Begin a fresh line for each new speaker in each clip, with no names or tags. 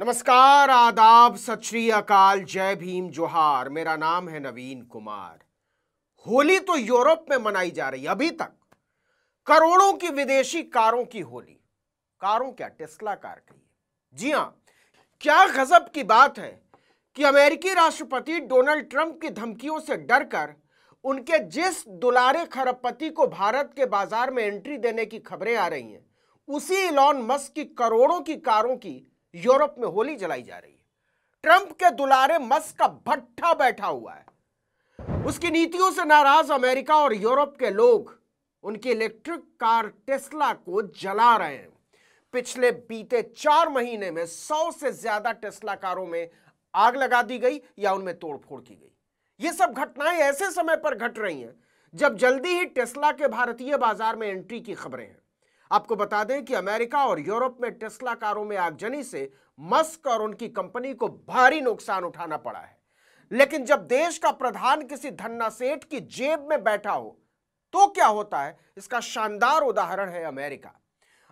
नमस्कार, आदाब, सत श्री अकाल, जय भीम, जोहार। मेरा नाम है नवीन कुमार। होली तो यूरोप में मनाई जा रही है। अभी तक करोड़ों की विदेशी कारों की होली। कारों क्या, टेस्ला कार की। जी हां, क्या गजब की बात है कि अमेरिकी राष्ट्रपति डोनाल्ड ट्रंप की धमकियों से डरकर उनके जिस दुलारे खरबपति को भारत के बाजार में एंट्री देने की खबरें आ रही हैं, उसी इलॉन मस्क की करोड़ों की कारों की यूरोप में होली जलाई जा रही है। ट्रंप के दुलारे मस्क का भट्ठा बैठा हुआ है। उसकी नीतियों से नाराज अमेरिका और यूरोप के लोग उनकी इलेक्ट्रिक कार टेस्ला को जला रहे हैं। पिछले बीते 4 महीने में 100 से ज्यादा टेस्ला कारों में आग लगा दी गई या उनमें तोड़फोड़ की गई। ये सब घटनाएं ऐसे समय पर घट रही हैं जब जल्दी ही टेस्ला के भारतीय बाजार में एंट्री की खबरें हैं। आपको बता दें कि अमेरिका और यूरोप में टेस्ला कारों में आगजनी से मस्क और उनकी कंपनी को भारी नुकसान उठाना पड़ा है। लेकिन जब देश का प्रधान किसी धन्ना सेठ की जेब में बैठा हो तो क्या होता है, इसका शानदार उदाहरण है अमेरिका।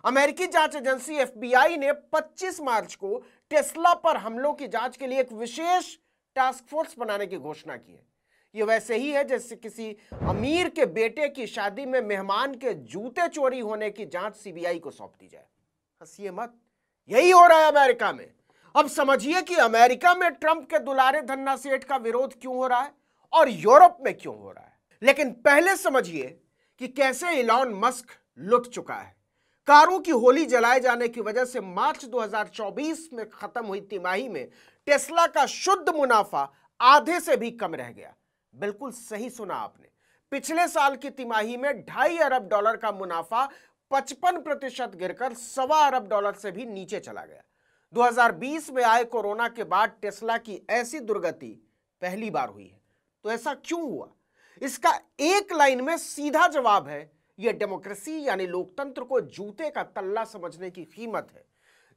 अमेरिकी जांच एजेंसी FBI ने 25 मार्च को टेस्ला पर हमलों की जांच के लिए एक विशेष टास्क फोर्स बनाने की घोषणा की है। ये वैसे ही है जैसे किसी अमीर के बेटे की शादी में मेहमान के जूते चोरी होने की जांच CBI को सौंप दी जाए। हंसिए मत, यही हो रहा है अमेरिका में। अब समझिए कि अमेरिका में ट्रंप के दुलारे धन्ना सेठ का विरोध क्यों हो रहा है और यूरोप में क्यों हो रहा है। लेकिन पहले समझिए कि कैसे इलॉन मस्क लुट चुका है। कारों की होली जलाए जाने की वजह से मार्च 2024 में खत्म हुई तिमाही में टेस्ला का शुद्ध मुनाफा आधे से भी कम रह गया। बिल्कुल सही सुना आपने। पिछले साल की तिमाही में $2.5 अरब का मुनाफा 55% गिरकर $1.25 अरब से भी नीचे चला गया। 2020 में आए कोरोना के बाद टेस्ला की ऐसी दुर्गति पहली बार हुई है। तो ऐसा क्यों हुआ? इसका एक लाइन में सीधा जवाब है, यह डेमोक्रेसी यानी लोकतंत्र को जूते का तल्ला समझने की कीमत है।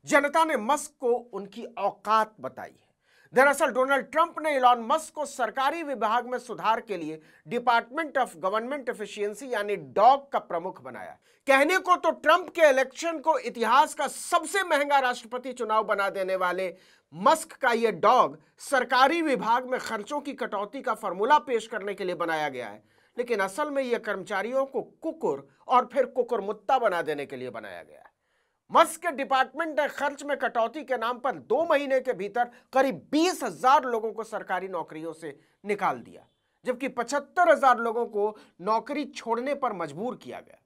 जनता ने मस्क को उनकी औकात बताई है। दरअसल डोनाल्ड ट्रंप ने इलॉन मस्क को सरकारी विभाग में सुधार के लिए डिपार्टमेंट ऑफ गवर्नमेंट एफिशिएंसी यानी डॉग का प्रमुख बनाया। कहने को तो ट्रंप के इलेक्शन को इतिहास का सबसे महंगा राष्ट्रपति चुनाव बना देने वाले मस्क का यह डॉग सरकारी विभाग में खर्चों की कटौती का फॉर्मूला पेश करने के लिए बनाया गया है, लेकिन असल में यह कर्मचारियों को कुकुर और फिर कुकुरमुत्ता बना देने के लिए बनाया गया है। मस्क के डिपार्टमेंट ने खर्च में कटौती के नाम पर 2 महीने के भीतर करीब 20,000 लोगों को सरकारी नौकरियों से निकाल दिया, जबकि 75,000 लोगों को नौकरी छोड़ने पर मजबूर किया गया।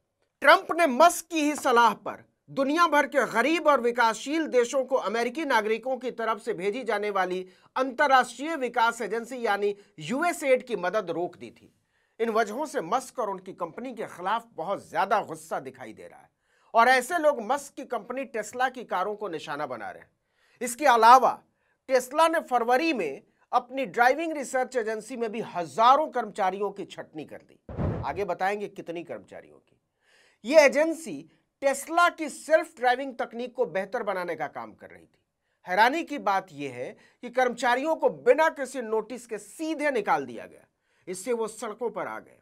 ट्रंप ने मस्क की ही सलाह पर दुनिया भर के गरीब और विकासशील देशों को अमेरिकी नागरिकों की तरफ से भेजी जाने वाली अंतर्राष्ट्रीय विकास एजेंसी यानी USAID की मदद रोक दी थी। इन वजहों से मस्क और उनकी कंपनी के खिलाफ बहुत ज्यादा गुस्सा दिखाई दे रहा है और ऐसे लोग मस्क की कंपनी टेस्ला की कारों को निशाना बना रहे हैं। इसके अलावा टेस्ला ने फरवरी में अपनी ड्राइविंग रिसर्च एजेंसी में भी हजारों कर्मचारियों की छटनी कर दी। आगे बताएंगे कितनी कर्मचारियों की। यह एजेंसी टेस्ला की सेल्फ ड्राइविंग तकनीक को बेहतर बनाने का काम कर रही थी। हैरानी की बात यह है कि कर्मचारियों को बिना किसी नोटिस के सीधे निकाल दिया गया। इससे वो सड़कों पर आ गए।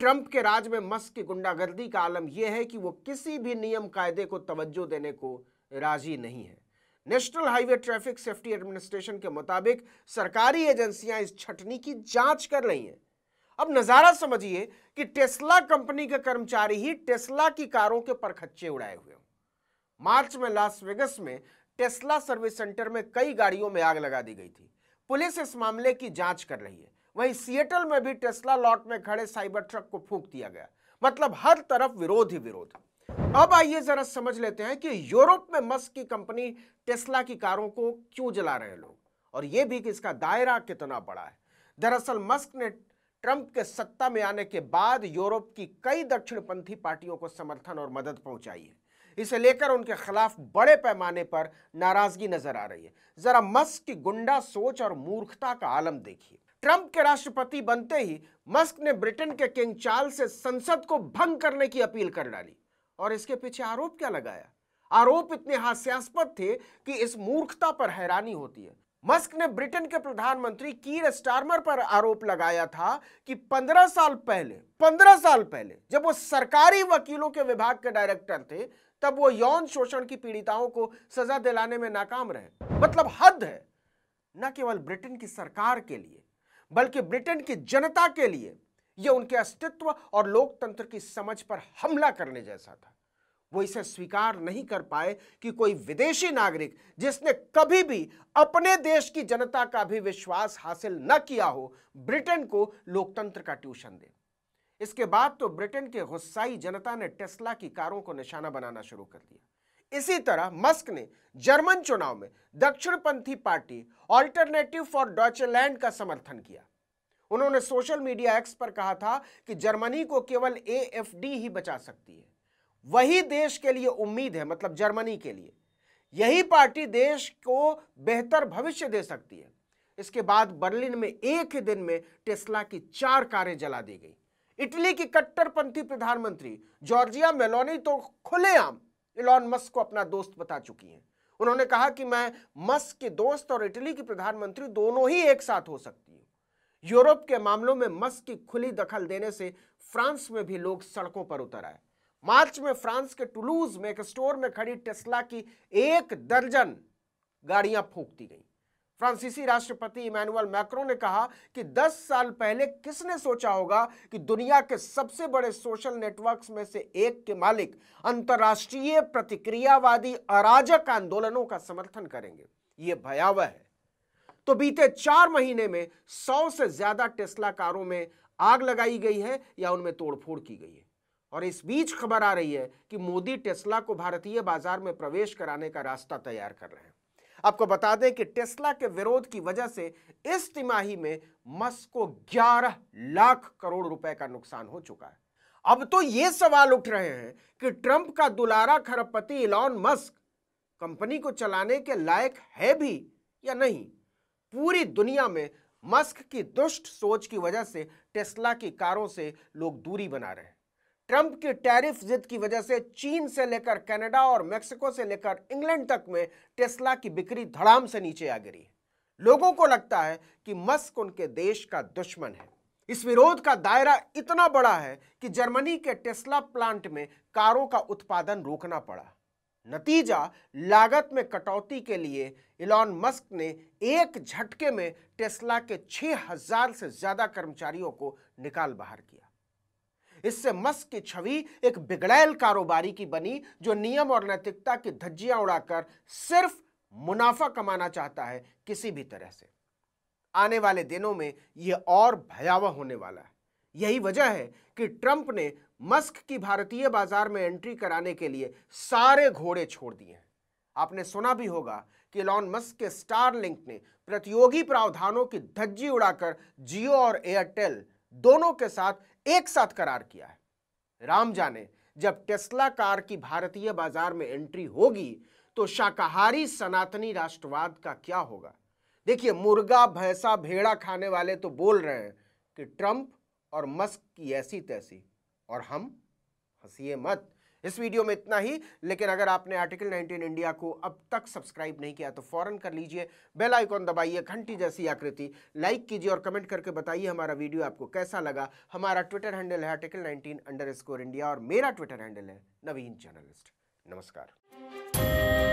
ट्रंप के राज में मस्क की गुंडागर्दी का आलम यह है कि वो किसी भी नियम कायदे को तवज्जो देने को राजी नहीं है। National highway traffic safety administration के मुताबिक सरकारी एजेंसियां इस छटनी की जांच कर रही हैं। अब नजारा समझिए कि टेस्ला कंपनी के कर्मचारी ही टेस्ला की कारों के परखच्चे उड़ाए हुए हों। मार्च में लास वेगस में टेस्ला सर्विस सेंटर में कई गाड़ियों में आग लगा दी गई थी। पुलिस इस मामले की जांच कर रही है। वहीं सिएटल में भी टेस्ला लॉट में खड़े साइबर ट्रक को फूंक दिया गया। मतलब हर तरफ विरोध ही विरोध। अब आइए जरा समझ लेते हैं कि यूरोप में मस्क की कंपनी टेस्ला की कारों को क्यों जला रहे हैं लोग, और यह भी कि इसका दायरा कितना बड़ा है। दरअसल मस्क ने ट्रंप के सत्ता में आने के बाद यूरोप की कई दक्षिणपंथी पार्टियों को समर्थन और मदद पहुंचाई है। इसे लेकर उनके खिलाफ बड़े पैमाने पर नाराजगी नजर आ रही है। जरा मस्क की गुंडा सोच और मूर्खता का आलम देखिए। ट्रंप के राष्ट्रपति बनते ही मस्क ने ब्रिटेन के किंग चार्ल्स से संसद को भंग करने की अपील कर डाली। और इसके पीछे आरोप क्या लगाया? आरोप इतने हास्यास्पद थे कि इस मूर्खता पर हैरानी होती है। मस्क ने ब्रिटेन के प्रधानमंत्री कीर स्टारमर पर आरोप लगाया था कि 15 साल पहले जब वो सरकारी वकीलों के विभाग के डायरेक्टर थे, तब वो यौन शोषण की पीड़िताओं को सजा दिलाने में नाकाम रहे। मतलब हद है। न केवल ब्रिटेन की सरकार के लिए बल्कि ब्रिटेन की जनता के लिए यह उनके अस्तित्व और लोकतंत्र की समझ पर हमला करने जैसा था। वो इसे स्वीकार नहीं कर पाए कि कोई विदेशी नागरिक जिसने कभी भी अपने देश की जनता का भी विश्वास हासिल न किया हो, ब्रिटेन को लोकतंत्र का ट्यूशन दे। इसके बाद तो ब्रिटेन के गुस्साई जनता ने टेस्ला की कारों को निशाना बनाना शुरू कर दिया। इसी तरह मस्क ने जर्मन चुनाव में दक्षिणपंथी पार्टी ऑल्टरनेटिव फॉर डॉइचलैंड का समर्थन किया। उन्होंने सोशल मीडिया एक्स पर कहा था कि जर्मनी को केवल एएफडी ही बचा सकती है। वही देश के लिए उम्मीद है, मतलब जर्मनी के लिए यही पार्टी देश को बेहतर भविष्य दे सकती है। इसके बाद बर्लिन में एक ही दिन में टेस्ला की 4 कारें जला दी गई। इटली की कट्टरपंथी प्रधानमंत्री जॉर्जिया मेलोनी तो खुलेआम इलॉन मस्क को अपना दोस्त बता चुकी हैं। उन्होंने कहा कि मैं मस्क के दोस्त और इटली की प्रधानमंत्री दोनों ही एक साथ हो सकती हूं। यूरोप के मामलों में मस्क की खुली दखल देने से फ्रांस में भी लोग सड़कों पर उतर आए। मार्च में फ्रांस के टुलूज में एक स्टोर में खड़ी टेस्ला की 1 दर्जन गाड़ियां फूंक दी गई। फ्रांसीसी राष्ट्रपति इमैनुअल मैक्रों ने कहा कि 10 साल पहले किसने सोचा होगा कि दुनिया के सबसे बड़े सोशल नेटवर्क्स में से एक के मालिक अंतर्राष्ट्रीय प्रतिक्रियावादी अराजक आंदोलनों का समर्थन करेंगे। यह भयावह है। तो बीते 4 महीने में 100 से ज्यादा टेस्ला कारों में आग लगाई गई है या उनमें तोड़फोड़ की गई है। और इस बीच खबर आ रही है कि मोदी टेस्ला को भारतीय बाजार में प्रवेश कराने का रास्ता तैयार कर रहे हैं। आपको बता दें कि टेस्ला के विरोध की वजह से इस तिमाही में मस्क को 11 लाख करोड़ रुपए का नुकसान हो चुका है। अब तो ये सवाल उठ रहे हैं कि ट्रंप का दुलारा खरबपति इलॉन मस्क कंपनी को चलाने के लायक है भी या नहीं। पूरी दुनिया में मस्क की दुष्ट सोच की वजह से टेस्ला की कारों से लोग दूरी बना रहे हैं। ट्रंप की टैरिफ जिद की वजह से चीन से लेकर कनाडा और मेक्सिको से लेकर इंग्लैंड तक में टेस्ला की बिक्री धड़ाम से नीचे आ गिरी है। लोगों को लगता है कि मस्क उनके देश का दुश्मन है। इस विरोध का दायरा इतना बड़ा है कि जर्मनी के टेस्ला प्लांट में कारों का उत्पादन रोकना पड़ा। नतीजा, लागत में कटौती के लिए इलॉन मस्क ने एक झटके में टेस्ला के 6000 से ज्यादा कर्मचारियों को निकाल बाहर किया। इससे मस्क की छवि एक बिगड़ैल कारोबारी की बनी जो नियम और नैतिकता की धज्जियां उड़ाकर सिर्फ मुनाफा कमाना चाहता है किसी भी तरह से। आने वाले दिनों में यह और भयावह होने वाला है। यही वजह है कि ट्रंप ने मस्क की भारतीय बाजार में एंट्री कराने के लिए सारे घोड़े छोड़ दिए हैं। आपने सुना भी होगा कि इलॉन मस्क के स्टारलिंक ने प्रतियोगी प्रावधानों की धज्जी उड़ाकर जियो और एयरटेल दोनों के साथ एक साथ करार किया है। राम जाने जब टेस्ला कार की भारतीय बाजार में एंट्री होगी तो शाकाहारी सनातनी राष्ट्रवाद का क्या होगा। देखिए, मुर्गा भैंसा भेड़ा खाने वाले तो बोल रहे हैं कि ट्रंप और मस्क की ऐसी तैसी, और हम हंसिए मत। इस वीडियो में इतना ही, लेकिन अगर आपने आर्टिकल 19 इंडिया को अब तक सब्सक्राइब नहीं किया तो फौरन कर लीजिए। बेल आइकॉन दबाइए, घंटी जैसी आकृति, लाइक कीजिए और कमेंट करके बताइए हमारा वीडियो आपको कैसा लगा। हमारा ट्विटर हैंडल है आर्टिकल 19_इंडिया और मेरा ट्विटर हैंडल है नवीन जर्नलिस्ट। नमस्कार।